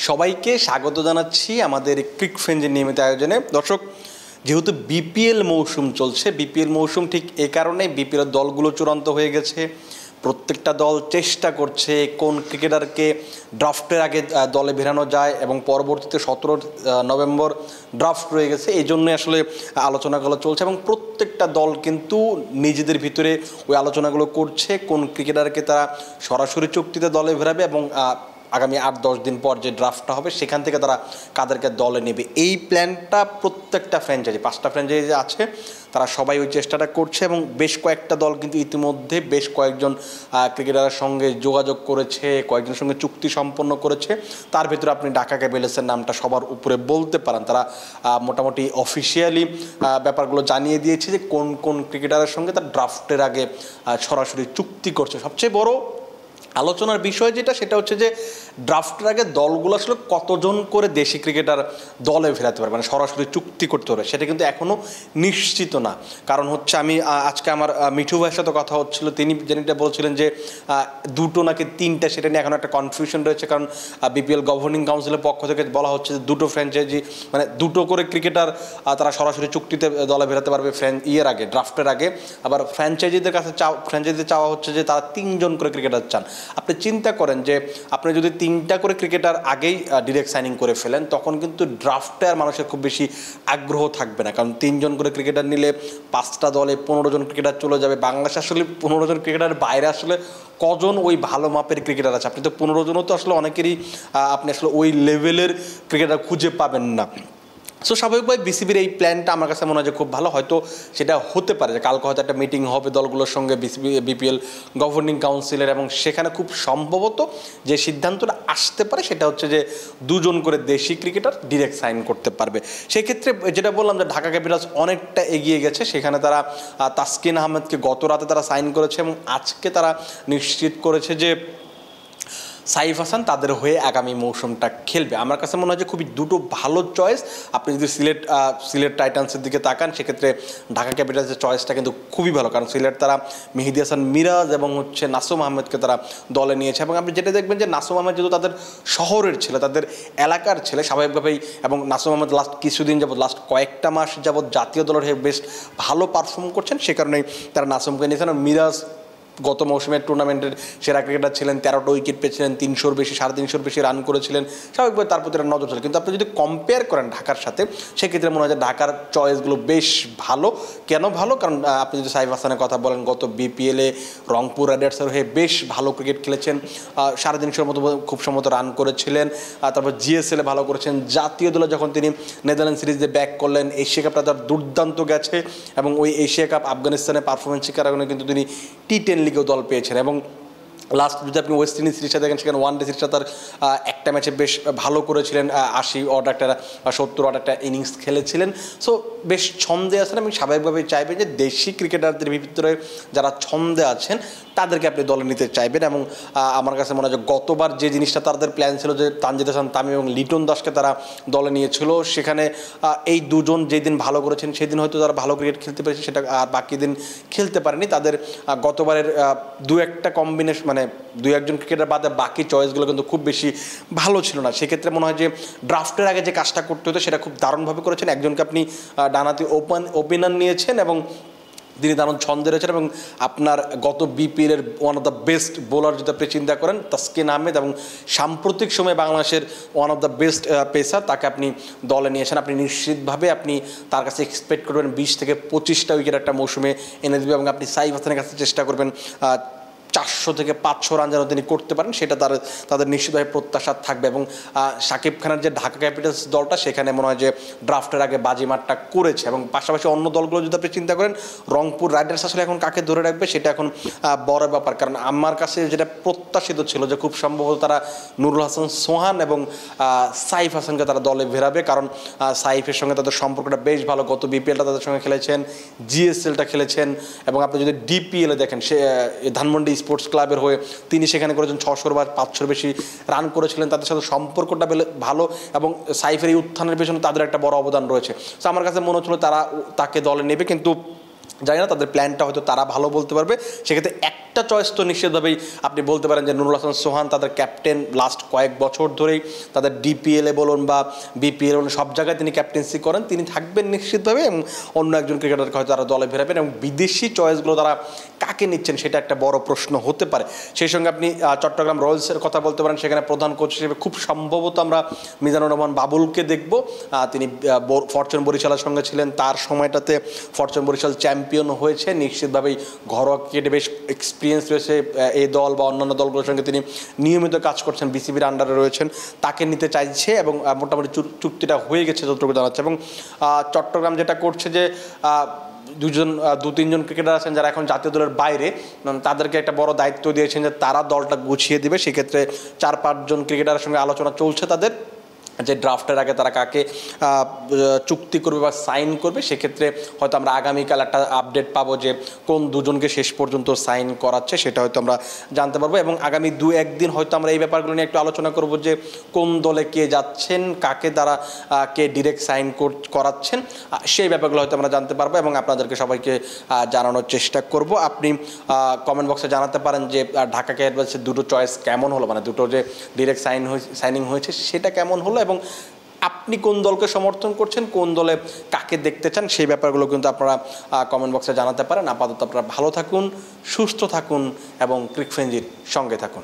সবাইকে স্বাগত জানাচ্ছি আমাদের ক্রিক ফ্রেঞ্জের নিয়মিত আয়োজনে। দর্শক, যেহেতু বিপিএল মৌসুম চলছে, বিপিএল মৌসুম ঠিক এ কারণে বিপিএল দলগুলো চূড়ান্ত হয়ে গেছে। প্রত্যেকটা দল চেষ্টা করছে কোন ক্রিকেটারকে ড্রাফটের আগে দলে ভেড়ানো যায় এবং পরবর্তীতে 17 নভেম্বর ড্রাফট রয়ে গেছে, এই জন্যই আসলে আলোচনাগুলো চলছে এবং প্রত্যেকটা দল কিন্তু নিজেদের ভিতরে ওই আলোচনাগুলো করছে কোন ক্রিকেটারকে তারা সরাসরি চুক্তিতে দলে ভেড়াবে এবং আগামী 8-10 দিন পর যে ড্রাফটটা হবে সেখান থেকে তারা কাদেরকে দলে নেবে। এই প্ল্যানটা প্রত্যেকটা ফ্র্যাঞ্চাইজি, 5টা ফ্র্যাঞ্চাইজি আছে, তারা সবাই ওই চেষ্টাটা করছে এবং বেশ কয়েকটা দল কিন্তু ইতিমধ্যে বেশ কয়েকজন ক্রিকেটারের সঙ্গে যোগাযোগ করেছে, কয়েকজনের সঙ্গে চুক্তি সম্পন্ন করেছে। তার ভিতরে আপনি ঢাকা ক্যাপিটালসের নামটা সবার উপরে বলতে পারেন। তারা মোটামুটি অফিসিয়ালি ব্যাপারগুলো জানিয়ে দিয়েছে যে কোন কোন ক্রিকেটারের সঙ্গে তার ড্রাফটের আগে সরাসরি চুক্তি করছে। সবচেয়ে বড় আলোচনার বিষয় যেটা, সেটা হচ্ছে যে ড্রাফটের আগে দলগুলো আসলে কতজন করে দেশি ক্রিকেটার দলে ফেরাতে পারবে, মানে সরাসরি চুক্তি করতে পারবে, সেটা কিন্তু এখনও নিশ্চিত না। কারণ হচ্ছে আমি আজকে আমার মিঠু ভাইয়ের সাথে কথা হচ্ছিল, তিনি যেটা বলছিলেন যে 2টো নাকি 3টা, সেটা নিয়ে এখন একটা কনফিউশন রয়েছে। কারণ বিপিএল গভর্নিং কাউন্সিলের পক্ষ থেকে বলা হচ্ছে যে 2টো ফ্র্যাঞ্চাইজি, মানে 2টো করে ক্রিকেটার তারা সরাসরি চুক্তিতে দলে ফেরাতে পারবে আগে, ড্রাফটের আগে। আবার ফ্র্যাঞ্চাইজিদের কাছে চাওয়া হচ্ছে যে তারা 3জন করে ক্রিকেটার চান। আপনি চিন্তা করেন যে আপনি যদি 3টা করে ক্রিকেটার আগেই ডিরেক্ট সাইনিং করে ফেলেন, তখন কিন্তু ড্রাফটে আর মানুষের খুব বেশি আগ্রহ থাকবে না। কারণ 3জন করে ক্রিকেটার নিলে 5টা দলে 15 জন ক্রিকেটার চলে যাবে। বাংলাদেশে আসলে 15 জন ক্রিকেটারের বাইরে আসলে কজন ওই ভালো মাপের ক্রিকেটার আছে? আপনি তো 15 জনও তো আসলে অনেকেরই আপনি আসলে ওই লেভেলের ক্রিকেটার খুঁজে পাবেন না। সো স্বাভাবিকভাবে বিসিবির এই প্ল্যানটা আমার কাছে মনে হয় যে খুব ভালো। হয়তো সেটা হতে পারে যে কালকে হয়তো একটা মিটিং হবে দলগুলোর সঙ্গে বিপিএল গভর্নিং কাউন্সিলের, এবং সেখানে খুব সম্ভবত যে সিদ্ধান্তটা আসতে পারে সেটা হচ্ছে যে 2জন করে দেশি ক্রিকেটার ডিরেক্ট সাইন করতে পারবে। সেক্ষেত্রে যেটা বললাম যে ঢাকা ক্যাপিটালস অনেকটা এগিয়ে গেছে। সেখানে তারা তাসকিন আহমেদকে গত রাতে তারা সাইন করেছে এবং আজকে তারা নিশ্চিত করেছে যে সাইফ হাসান তাদের হয়ে আগামী মৌসুমটা খেলবে। আমার কাছে মনে হয় যে খুবই 2টো ভালো চয়েস। আপনি যদি সিলেট টাইটান্সের দিকে তাকান, সেক্ষেত্রে ঢাকা ক্যাপিটালসের চয়েসটা কিন্তু খুবই ভালো। কারণ সিলেট তারা মেহেদী হাসান মিরাজ এবং নাসুম আহমেদকে তারা দলে নিয়েছে এবং আপনি যেটা দেখবেন যে নাসুম আহমেদ যেহেতু তাদের শহরের ছেলে, তাদের এলাকার ছেলে, স্বাভাবিকভাবেই, এবং নাসুম আহমেদ লাস্ট কয়েকটা মাস যাবৎ জাতীয় দলের হয়ে বেশ ভালো পারফর্ম করছেন, সে কারণেই তারা নাসুমকে নিয়েছেন। মিরাজ গত মৌসুমের টুর্নামেন্টের সেরা ক্রিকেটার ছিলেন, 13টা উইকেট পেয়েছিলেন, 300-র বেশি 350-র বেশি রান করেছিলেন, স্বাভাবিকভাবে তার প্রতি নজর ছিল। কিন্তু আপনি যদি কম্পেয়ার করেন ঢাকার সাথে, সেক্ষেত্রে মনে হয় যে ঢাকার চয়েসগুলো বেশ ভালো। কেন ভালো? কারণ আপনি যদি সাইফ হাসানের কথা বলেন, গত বিপিএলে রংপুর রাইডার্সের হয়ে বেশ ভালো ক্রিকেট খেলেছেন, 350-র মতো খুব সম্ভবত রান করেছিলেন। তারপর জিএসএলে ভালো করেছেন। জাতীয় দলে যখন তিনি নেদারল্যান্ড সিরিজে ব্যাক করলেন, এশিয়া কাপটা তার দুর্দান্ত গেছে এবং ওই এশিয়া কাপ আফগানিস্তানের পারফরমেন্সের কারণে কিন্তু তিনি টি10 লিগেও দল পেয়েছেন। এবং লাস্ট যদি আপনি ওয়েস্ট ইন্ডিজ সিরিজটা দেখেন, সেখানে ওয়ানডে সিরিজটা তার একটা ম্যাচে বেশ ভালো করেছিলেন, 80 অড একটা 70 অড একটা ইনিংস খেলেছিলেন। সো বেশ ছন্দে আছেন এবং স্বাভাবিকভাবেই চাইবেন যে দেশি ক্রিকেটারদের ভিতরে যারা ছন্দে আছেন তাদেরকে আপনি দলে নিতে চাইবেন। এবং আমার কাছে মনে হয় যে গতবার যে জিনিসটা তাদের প্ল্যান ছিল যে তানজিদ হাসান তামিম এবং লিটন দাসকে তারা দলে নিয়েছিল, সেখানে এই 2জন যেদিন ভালো করেছেন সেদিন হয়তো তারা ভালো ক্রিকেট খেলতে পেরেছে, সেটা আর বাকি দিন খেলতে পারেনি। তাদের গতবারের 2-1টা কম্বিনেশন, মানে 2-1জন ক্রিকেটার বাদে বাকি চয়েসগুলো কিন্তু খুব বেশি ভালো ছিল না। সেক্ষেত্রে মনে হয় যে ড্রাফটের আগে যে কাজটা করতে হতো সেটা খুব দারুণভাবে করেছেন। একজনকে আপনি ডানাতি ওপেনার নিয়েছেন এবং তিনি দারুণ ছন্দে রয়েছেন এবং আপনার গত বিপিএলের one of the best bowler যদি আপনি চিন্তা করেন তাসকিন আহমেদ, এবং সাম্প্রতিক সময়ে বাংলাদেশের one of the best pacer, তাকে আপনি দলে নিয়েছেন। আপনি নিশ্চিতভাবে আপনি তার কাছে এক্সপেক্ট করবেন 20 থেকে 25টা উইকেট একটা মৌসুমে এনে দেবে এবং আপনি সাইফ হাসানের কাছে চেষ্টা করবেন 400 থেকে 500 রান যেন তিনি করতে পারেন, সেটা তাদের নিশ্চিতভাবে প্রত্যাশা থাকবে। এবং শাকিব খানের যে ঢাকা ক্যাপিটালস দলটা, সেখানে মনে হয় যে ড্রাফটের আগে বাজিমাতটা করেছে। এবং পাশাপাশি অন্য দলগুলো যদি আপনি চিন্তা করেন, রংপুর রাইডার্স আসলে এখন কাকে ধরে রাখবে সেটা এখন বড় ব্যাপার। কারণ আমার কাছে যেটা প্রত্যাশিত ছিল যে খুব সম্ভবত তারা নুরুল হাসান সোহান এবং সাইফ হাসানকে তারা দলে ভেরাবে। কারণ সাইফের সঙ্গে তাদের সম্পর্কটা বেশ ভালো, গত বিপিএলটা তাদের সঙ্গে খেলেছেন, জিএসএলটা খেলেছেন, এবং আপনি যদি ডিপিএলে দেখেন, সে ধানমন্ডি স্পোর্টস ক্লাবের হয়ে তিনি সেখানে করেছেন 600 বা 500-র বেশি রান করেছিলেন। তাদের সাথে সম্পর্কটা ভালো এবং সাইফের এই উত্থানের পেছনে তাদের একটা বড় অবদান রয়েছে। তো আমার কাছে মনে হচ্ছিল তারা তাকে দলে নেবে। কিন্তু জানি না, তাদের প্ল্যানটা হয়তো তারা ভালো বলতে পারবে। সেক্ষেত্রে একটা চয়েস তো নিশ্চিতভাবেই আপনি বলতে পারেন যে নুরুল হাসান সোহান তাদের ক্যাপ্টেন, লাস্ট কয়েক বছর ধরেই তাদের ডিপিএলে বলুন বা বিপিএল বলুন সব জায়গায় তিনি ক্যাপ্টেন্সি করেন, তিনি থাকবেন নিশ্চিতভাবে এবং অন্য একজন ক্রিকেটারকে হয়তো তারা দলে ফেরাবেন। এবং বিদেশি চয়েসগুলো তারা কাকে নিচ্ছেন সেটা একটা বড় প্রশ্ন হতে পারে। সেই সঙ্গে আপনি চট্টগ্রাম রয়্যালসের কথা বলতে পারেন, সেখানে প্রধান কোচ হিসেবে খুব সম্ভবত আমরা মিজানুর রহমান বাবুলকে দেখব। তিনি ফরচুন বরিশালের সঙ্গে ছিলেন, তার সময়টাতে ফরচুন বরিশাল চ্যাম্পিয়ন হয়েছে, নিশ্চিতভাবেই ঘরোয়া ক্রিকেটে বেশ এক্সপিরিয়েন্স রয়েছে এই দল বা অন্যান্য দলগুলোর সঙ্গে তিনি নিয়মিত কাজ করছেন, বিসিবির আন্ডারে রয়েছেন, তাকে নিতে চাইছে এবং মোটামুটি চুক্তিটা হয়ে গেছে যতটুকু জানাচ্ছে। এবং চট্টগ্রাম যেটা করছে যে দু তিনজন ক্রিকেটার আছেন যারা এখন জাতীয় দলের বাইরে, তাদেরকে একটা বড় দায়িত্ব দিয়েছেন যে তারা দলটা গুছিয়ে দিবে। সেক্ষেত্রে 4-5 জন ক্রিকেটারের সঙ্গে আলোচনা চলছে তাদের, যে ড্রাফটের আগে তারা কাকে চুক্তি করবে বা সাইন করবে। সেক্ষেত্রে হয়তো আমরা আগামীকাল একটা আপডেট পাবো যে কোন দুজনকে শেষ পর্যন্ত সাইন করাচ্ছে, সেটা হয়তো আমরা জানতে পারবো। এবং আগামী 2-1 দিন হয়তো আমরা এই ব্যাপারগুলো নিয়ে একটু আলোচনা করব যে কোন দলে কে যাচ্ছেন, কাকে দ্বারা কে ডিরেক্ট সাইন করাচ্ছেন, সেই ব্যাপারগুলো হয়তো আমরা জানতে পারবো এবং আপনাদেরকে সবাইকে জানানোর চেষ্টা করব। আপনি কমেন্ট বক্সে জানাতে পারেন যে ঢাকা ক্যাপিটালসের দুটো চয়েস কেমন হলো, মানে দুটো যে ডিরেক্ট সাইনিং হয়েছে সেটা কেমন হলো, এবং আপনি কোন দলকে সমর্থন করছেন, কোন দলে কাকে দেখতে চান, সেই ব্যাপারগুলো কিন্তু আপনারা কমেন্ট বক্সে জানাতে পারেন। আপাতত আপনারা ভালো থাকুন, সুস্থ থাকুন এবং ক্রিকফ্রেঞ্জির সঙ্গে থাকুন।